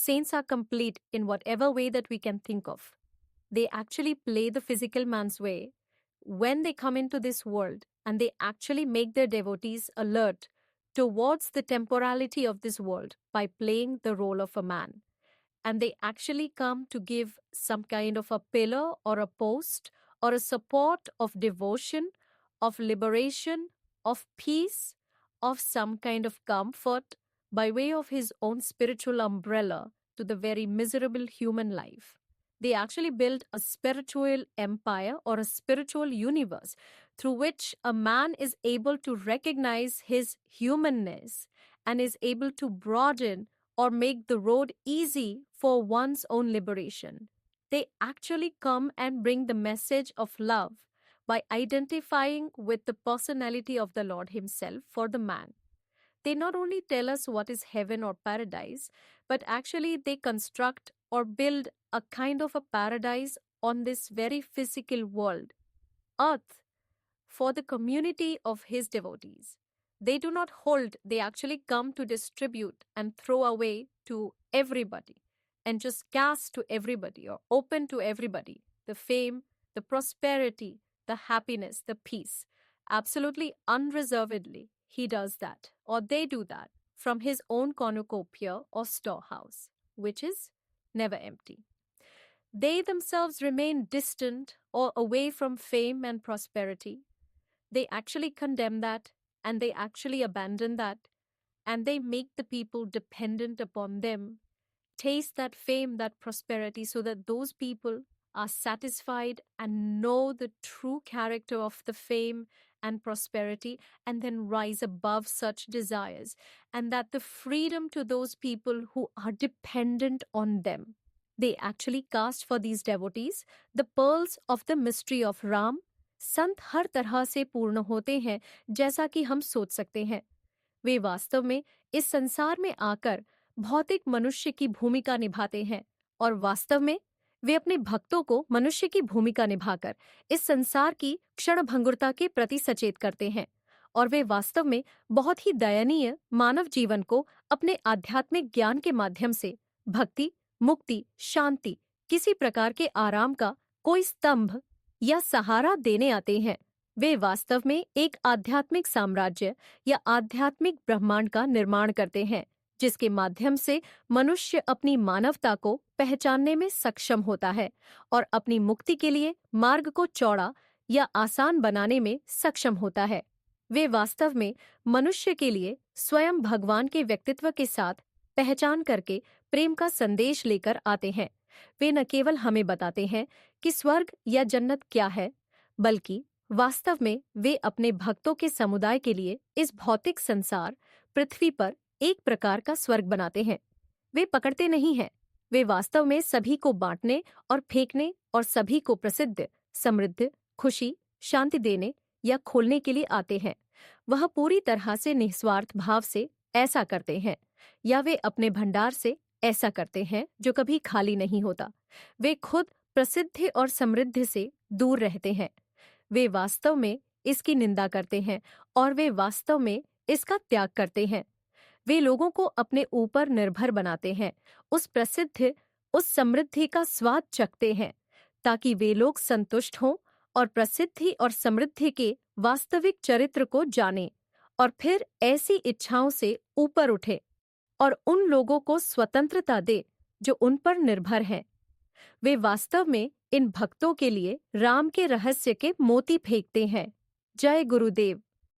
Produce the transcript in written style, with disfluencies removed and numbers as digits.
saints are complete in whatever way that we can think of. They actually play the physical man's way when they come into this world, and they actually make their devotees alert towards the temporality of this world by playing the role of a man. And they actually come to give some kind of a pillar or a post or a support of devotion, of liberation, of peace, of some kind of comfort by way of his own spiritual umbrella to the very miserable human life. They actually build a spiritual empire or a spiritual universe through which a man is able to recognize his humanness and is able to broaden or make the road easy for one's own liberation. They actually come and bring the message of love by identifying with the personality of the Lord Himself for the man. They not only tell us what is heaven or paradise, but actually they construct or build a kind of a paradise on this very physical world, earth, for the community of His devotees. They do not hold, they actually come to distribute and throw away to everybody and just cast to everybody or open to everybody the fame, the prosperity, the happiness, the peace. Absolutely unreservedly, He does that, or they do that, from His own cornucopia or storehouse, which is never empty. They themselves remain distant or away from fame and prosperity. They actually condemn that, and they actually abandon that, and they make the people dependent upon them, taste that fame, that prosperity, so that those people are satisfied and know the true character of the fame and prosperity, and then rise above such desires, and that the freedom to those people who are dependent on them. They actually cast for these devotees the pearls of the mystery of Ram. संत हर तरह से पूर्ण होते हैं जैसा कि हम सोच सकते हैं। वे वास्तव में इस संसार में आकर भौतिक मनुष्य की भूमिका निभाते हैं, और वास्तव में वे अपने भक्तों को मनुष्य की भूमिका निभाकर इस संसार की क्षणभंगुरता के प्रति सचेत करते हैं, और वे वास्तव में बहुत ही दयनीय मानव जीवन को अपने आध्यात्मिक ज्ञान के माध्यम से भक्ति, मुक्ति, शांति, किसी प्रकार के आराम का कोई स्तंभ या सहारा देने आते हैं। वे वास्तव में एक आध्यात्मिक साम्राज्य या आध्यात्मिक ब्रह्मांड का निर्माण करते हैं, जिसके माध्यम से मनुष्य अपनी मानवता को पहचानने में सक्षम होता है और अपनी मुक्ति के लिए मार्ग को चौड़ा या आसान बनाने में सक्षम होता है। वे वास्तव में मनुष्य के लिए स्वयं भगवान के व्यक्तित्व के साथ पहचान करके प्रेम का संदेश लेकर आते हैं। वे न केवल हमें बताते हैं कि स्वर्ग या जन्नत क्या है, बल्कि वास्तव में वे अपने भक्तों के समुदाय के लिए इस भौतिक संसार पृथ्वी पर एक प्रकार का स्वर्ग बनाते हैं। वे पकड़ते नहीं हैं, वे वास्तव में सभी को बांटने और फेंकने और सभी को प्रसिद्ध, समृद्ध, खुशी, शांति देने या खोलने के लिए आते हैं। वह पूरी तरह से निस्वार्थ भाव से ऐसा करते हैं, या वे अपने भंडार से ऐसा करते हैं जो कभी खाली नहीं होता। वे खुद प्रसिद्धि और समृद्धि से दूर रहते हैं। वे वास्तव में इसकी निंदा करते हैं और वे वास्तव में इसका त्याग करते हैं। वे लोगों को अपने ऊपर निर्भर बनाते हैं, उस प्रसिद्ध, उस समृद्धि का स्वाद चखते हैं, ताकि वे लोग संतुष्ट हों और प्रसिद्धि और समृद्धि के वास्तविक चरित्र को जानें, और फिर ऐसी इच्छाओं से ऊपर उठे और उन लोगों को स्वतंत्रता दे जो उन पर निर्भर हैं। वे वास्तव में इन भक्तों के लिए राम के रहस्य के मोती फेंकते हैं। जय गुरुदेव।